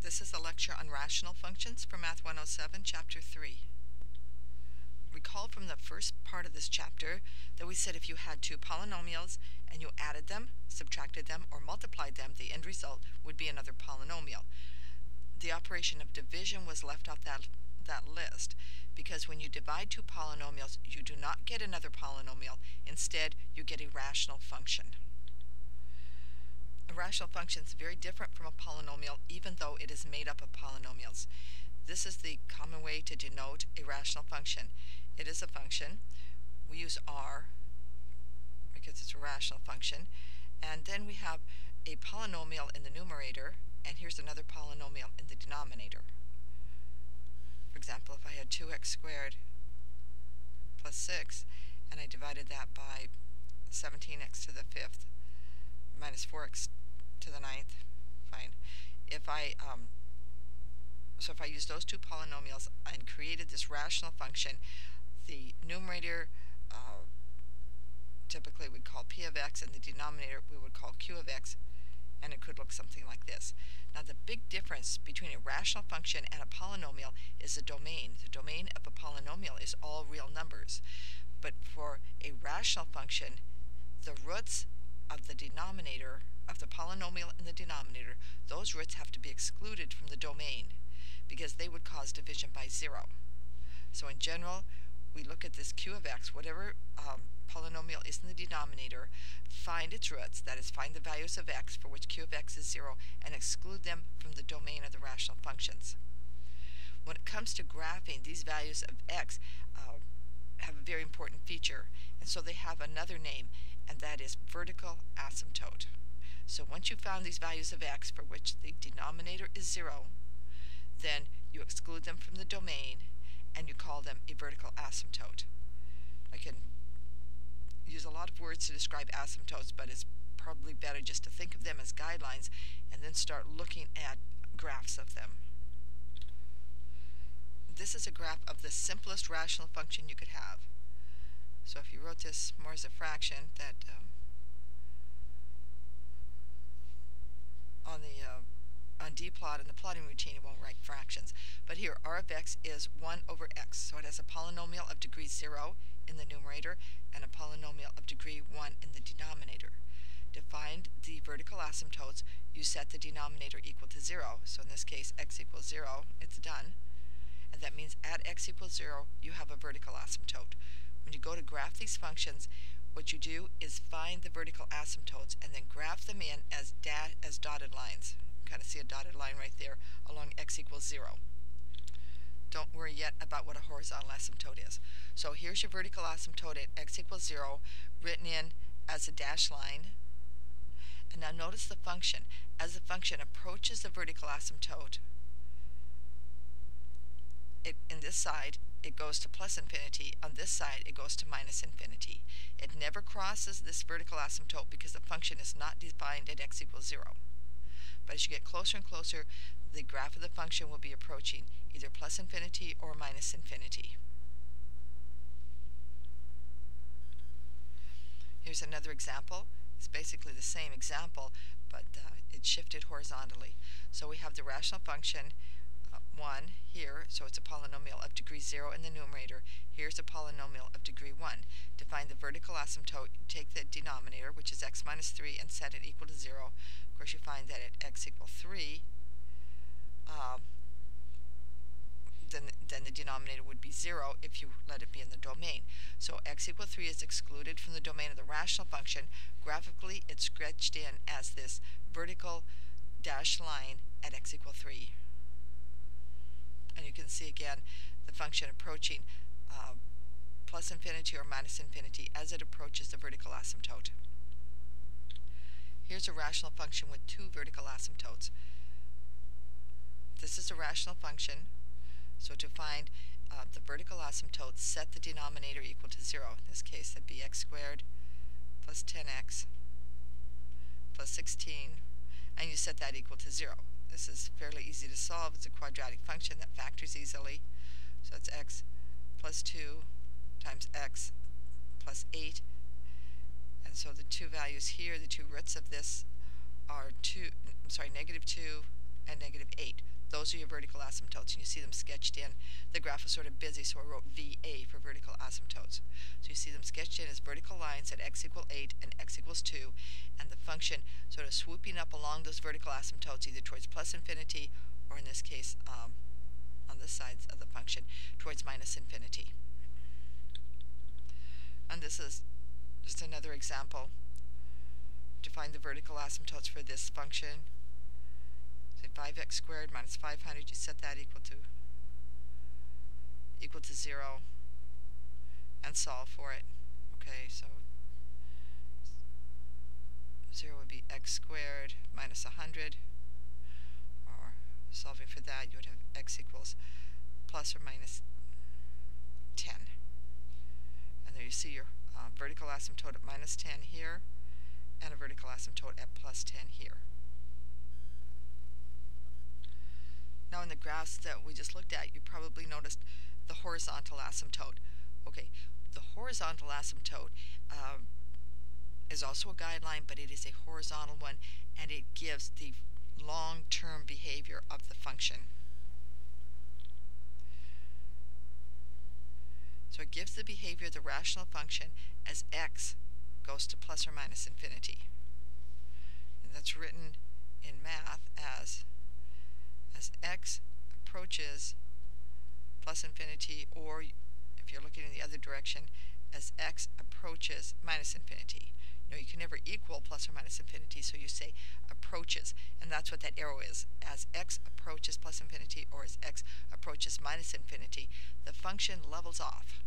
This is a lecture on rational functions for Math 107, Chapter 3. Recall from the first part of this chapter that we said if you had two polynomials and you added them, subtracted them, or multiplied them, the end result would be another polynomial. The operation of division was left off that list because when you divide two polynomials, you do not get another polynomial. Instead, you get a rational function. A rational function is very different from a polynomial, even though it is made up of polynomials. This is the common way to denote a rational function. It is a function. We use r because it's a rational function. And then we have a polynomial in the numerator, and here's another polynomial in the denominator. For example, if I had 2x squared plus 6, and I divided that by 17x to the 5th minus 4x to the 9th, fine. If I use those two polynomials and created this rational function, the numerator typically we'd call p of x, and the denominator we would call q of x, and it could look something like this. Now the big difference between a rational function and a polynomial is the domain. The domain of a polynomial is all real numbers. But for a rational function, the roots of the denominator, of the polynomial in the denominator, those roots have to be excluded from the domain because they would cause division by 0. So in general, we look at this q of x, whatever polynomial is in the denominator, find its roots, that is, find the values of x for which q of x is 0, and exclude them from the domain of the rational functions. When it comes to graphing, these values of x have a very important feature, and so they have another name, and that is vertical asymptote. So once you've found these values of x for which the denominator is 0, then you exclude them from the domain, and you call them a vertical asymptote. I can use a lot of words to describe asymptotes, but it's probably better just to think of them as guidelines and then start looking at graphs of them. This is a graph of the simplest rational function you could have. So if you wrote this more as a fraction, that on dplot in the plotting routine it won't write fractions. But here r of x is 1 over x, so it has a polynomial of degree 0 in the numerator and a polynomial of degree 1 in the denominator. To find the vertical asymptotes, you set the denominator equal to 0. So in this case, x equals 0, it's done. And that means at x equals 0, you have a vertical asymptote. When you go to graph these functions, what you do is find the vertical asymptotes and then graph them in as dotted lines. You kind of see a dotted line right there along x equals 0. Don't worry yet about what a horizontal asymptote is. So here's your vertical asymptote at x equals 0, written in as a dashed line. And now notice the function. As the function approaches the vertical asymptote, in this side, it goes to plus infinity. On this side, it goes to minus infinity. It never crosses this vertical asymptote because the function is not defined at x equals 0. But as you get closer and closer, the graph of the function will be approaching either plus infinity or minus infinity. Here's another example. It's basically the same example, but it's shifted horizontally. So we have the rational function 1 here, so it's a polynomial of degree 0 in the numerator. Here's a polynomial of degree 1. To find the vertical asymptote, you take the denominator, which is x minus 3, and set it equal to 0. Of course, you find that at x equals 3, then the denominator would be 0 if you let it be in the domain. So x equals 3 is excluded from the domain of the rational function. Graphically, it's sketched in as this vertical dashed line at x equals 3. And you can see again the function approaching plus infinity or minus infinity as it approaches the vertical asymptote. Here's a rational function with two vertical asymptotes. This is a rational function, so to find the vertical asymptote, set the denominator equal to 0. In this case, that'd be x squared plus 10x plus 16, and you set that equal to 0. This is fairly easy to solve. It's a quadratic function that factors easily. So it's x plus 2 times x plus 8. And so the two values here, the two roots of this are negative 2 and -8. Those are your vertical asymptotes, and you see them sketched in. The graph was sort of busy, so I wrote VA for vertical asymptotes. So you see them sketched in as vertical lines at x equals 8 and x equals 2, and the function sort of swooping up along those vertical asymptotes, either towards plus infinity, or in this case, on this side of the function, towards minus infinity. And this is just another example to find the vertical asymptotes for this function. Say 5x squared minus 500, you set that equal to 0 and solve for it. Okay, so 0 would be x squared minus 100, or solving for that you would have x equals plus or minus 10. And there you see your vertical asymptote at minus 10 here, and a vertical asymptote at plus 10 here. Now in the graphs that we just looked at, you probably noticed the horizontal asymptote. Okay, the horizontal asymptote is also a guideline, but it is a horizontal one, and it gives the long-term behavior of the function. So it gives the behavior of the rational function as x goes to plus or minus infinity. And that's written in math as x approaches plus infinity, or if you're looking in the other direction, as x approaches minus infinity. You know, you can never equal plus or minus infinity, so you say approaches, and that's what that arrow is. As x approaches plus infinity, or as x approaches minus infinity, the function levels off.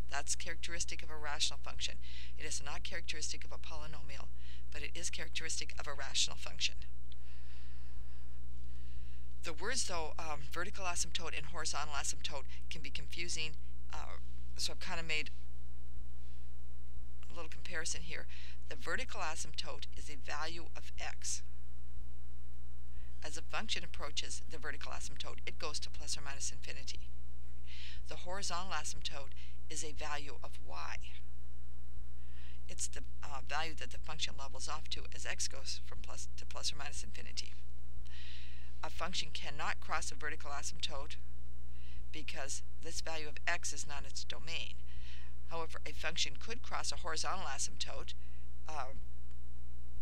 That's characteristic of a rational function. It is not characteristic of a polynomial, but it is characteristic of a rational function. The words, though, vertical asymptote and horizontal asymptote, can be confusing, so I've kind of made a little comparison here. The vertical asymptote is a value of x. As a function approaches the vertical asymptote, it goes to plus or minus infinity. The horizontal asymptote is a value of y. It's the value that the function levels off to as x goes from plus or minus infinity. A function cannot cross a vertical asymptote because this value of x is not its domain. However, a function could cross a horizontal asymptote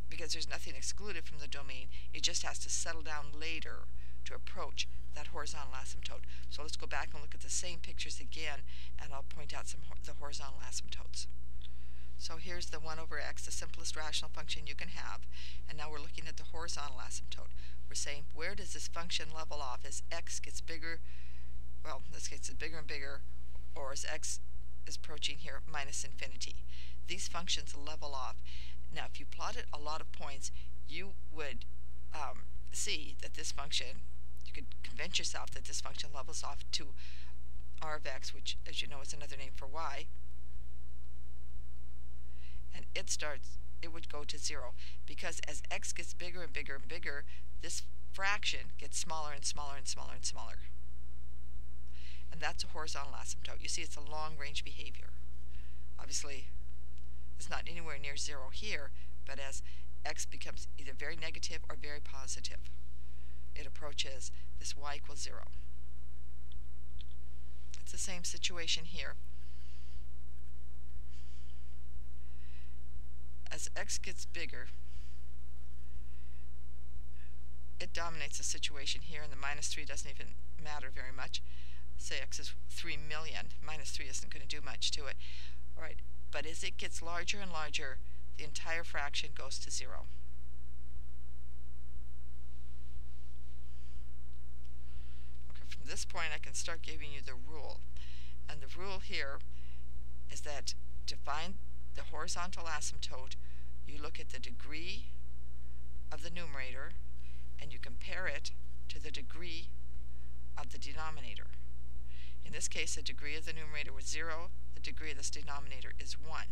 because there's nothing excluded from the domain. It just has to settle down later to approach that horizontal asymptote. So let's go back and look at the same pictures again, and I'll point out the horizontal asymptotes. So here's the 1 over x, the simplest rational function you can have, and now we're looking at the horizontal asymptote. We're saying, where does this function level off as x gets bigger? Well, in this case, it's bigger and bigger, or as x is approaching here minus infinity. These functions level off. Now, if you plotted a lot of points, you would see that this function, you could convince yourself that this function levels off to r of x, which, as you know, is another name for y. And it would go to 0, because as x gets bigger and bigger and bigger, this fraction gets smaller and smaller and smaller and smaller. And that's a horizontal asymptote. You see, it's a long-range behavior. Obviously, it's not anywhere near 0 here, but as x becomes either very negative or very positive, it approaches this y equals 0. It's the same situation here. As x gets bigger, it dominates the situation here, and the minus 3 doesn't even matter very much. Say x is 3 million. Minus 3 isn't going to do much to it. All right, but as it gets larger and larger, the entire fraction goes to 0. Okay, from this point, I can start giving you the rule. And the rule here is that to find the horizontal asymptote, you look at the degree of the numerator and you compare it to the degree of the denominator. In this case, the degree of the numerator was 0, the degree of this denominator is 1.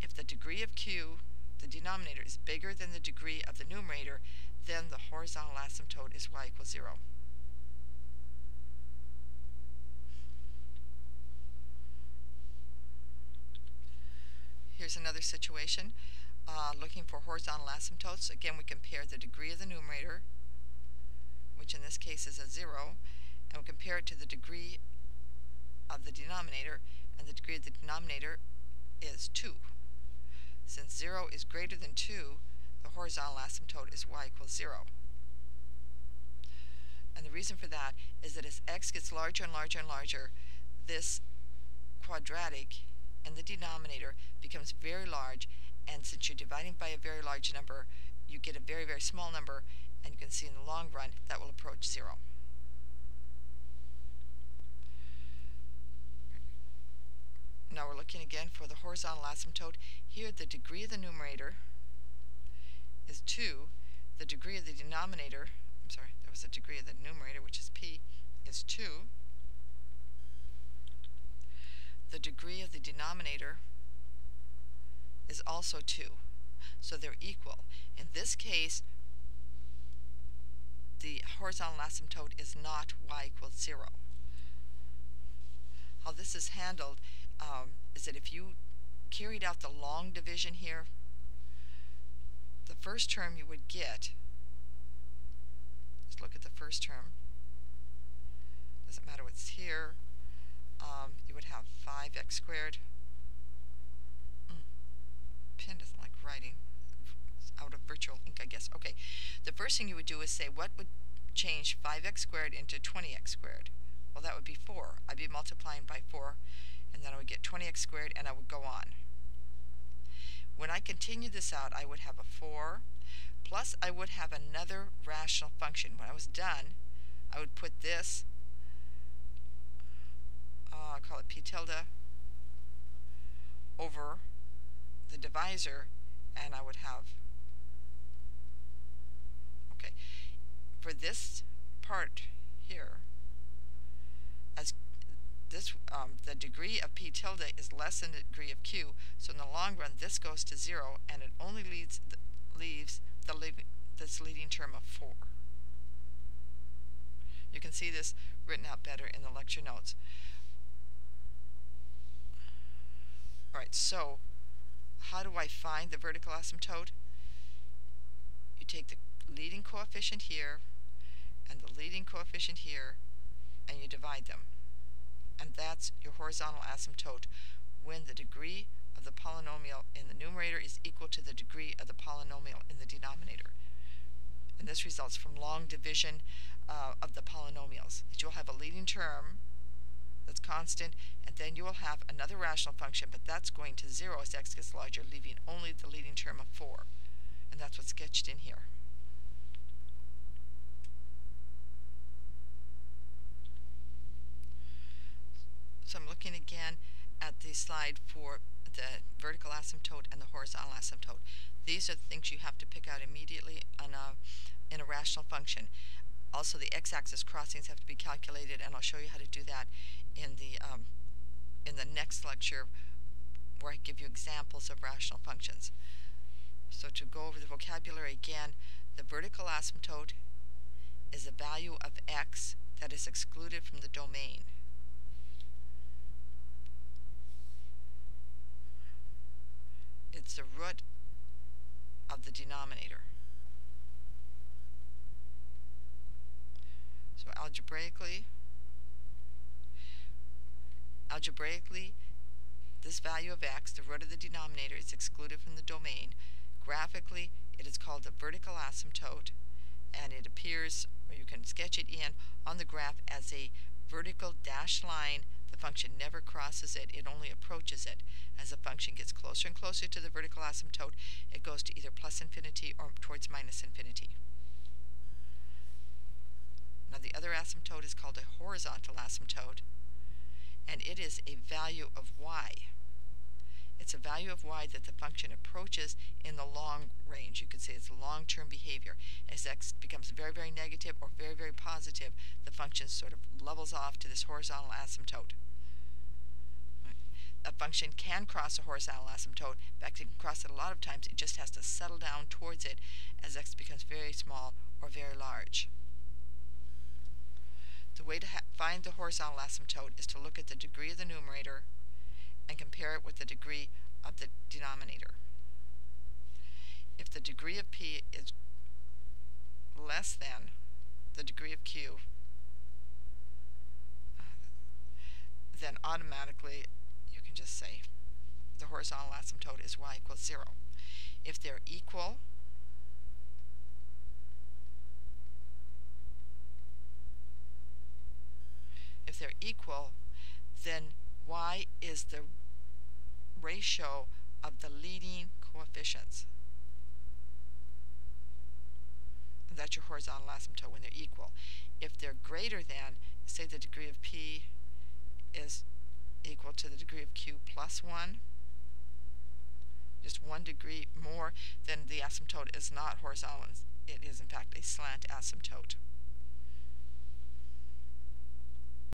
If the degree of q, the denominator, is bigger than the degree of the numerator, then the horizontal asymptote is y equals 0. Here's another situation looking for horizontal asymptotes. Again, we compare the degree of the numerator this case is a 0, and we compare it to the degree of the denominator, and the degree of the denominator is 2. Since 0 is greater than 2, the horizontal asymptote is y equals 0. And the reason for that is that as x gets larger and larger and larger, this quadratic in the denominator becomes very large, and since you're dividing by a very large number, you get a very, very small number, and you can see in the long run that will approach 0. Now we're looking again for the horizontal asymptote. Here the degree of the numerator is 2. The degree of the denominator, I'm sorry, that was the degree of the numerator, which is p, is 2. The degree of the denominator is also 2. So they're equal. In this case, the horizontal asymptote is not y equals 0. How this is handled is that if you carried out the long division here, the first term you would get, let's look at the first term, doesn't matter what's here, you would have 5x squared. Pen doesn't like writing. It's out of virtual ink, I guess. Okay, the first thing you would do is say, what would change 5x squared into 20x squared? Well, that would be 4. I'd be multiplying by 4, and then I would get 20x squared, and I would go on. When I continue this out, I would have a 4, plus I would have another rational function. When I was done, I would put this, I'll call it p tilde, over the divisor, and I would have, okay, for this part here, as this, the degree of p tilde is less than the degree of q, so in the long run this goes to 0, and it only leaves this leading term of 4. You can see this written out better in the lecture notes. Alright, so how do I find the vertical asymptote? You take the leading coefficient here and the leading coefficient here, and you divide them. And that's your horizontal asymptote when the degree of the polynomial in the numerator is equal to the degree of the polynomial in the denominator. And this results from long division of the polynomials. You'll have a leading term that's constant, and then you will have another rational function, but that's going to 0 as x gets larger, leaving only the leading term of 4. And that's what's sketched in here. So I'm looking again at the slide for the vertical asymptote and the horizontal asymptote. These are the things you have to pick out immediately in a rational function. Also, the x-axis crossings have to be calculated, and I'll show you how to do that in the next lecture, where I give you examples of rational functions. So to go over the vocabulary again, the vertical asymptote is a value of x that is excluded from the domain. It's the root of the denominator. So algebraically, this value of x, the root of the denominator, is excluded from the domain. Graphically, it is called the vertical asymptote, and it appears, or you can sketch it in on the graph as a vertical dashed line. The function never crosses it, it only approaches it. As the function gets closer and closer to the vertical asymptote, it goes to either plus infinity or towards minus infinity. Now the other asymptote is called a horizontal asymptote, and it is a value of y. It's a value of y that the function approaches in the long range. You could say it's long-term behavior. As x becomes very, very negative or very, very positive, the function sort of levels off to this horizontal asymptote. A function can cross a horizontal asymptote. In fact, it can cross it a lot of times. It just has to settle down towards it as x becomes very small or very large. The way to find the horizontal asymptote is to look at the degree of the numerator and compare it with the degree of the denominator. If the degree of p is less than the degree of q, automatically you can just say the horizontal asymptote is y equals 0. If they're equal, then y is the ratio of the leading coefficients. And that's your horizontal asymptote when they're equal. If they're greater than, say the degree of p is equal to the degree of q plus 1, just 1 degree more, then the asymptote is not horizontal. It is in fact a slant asymptote.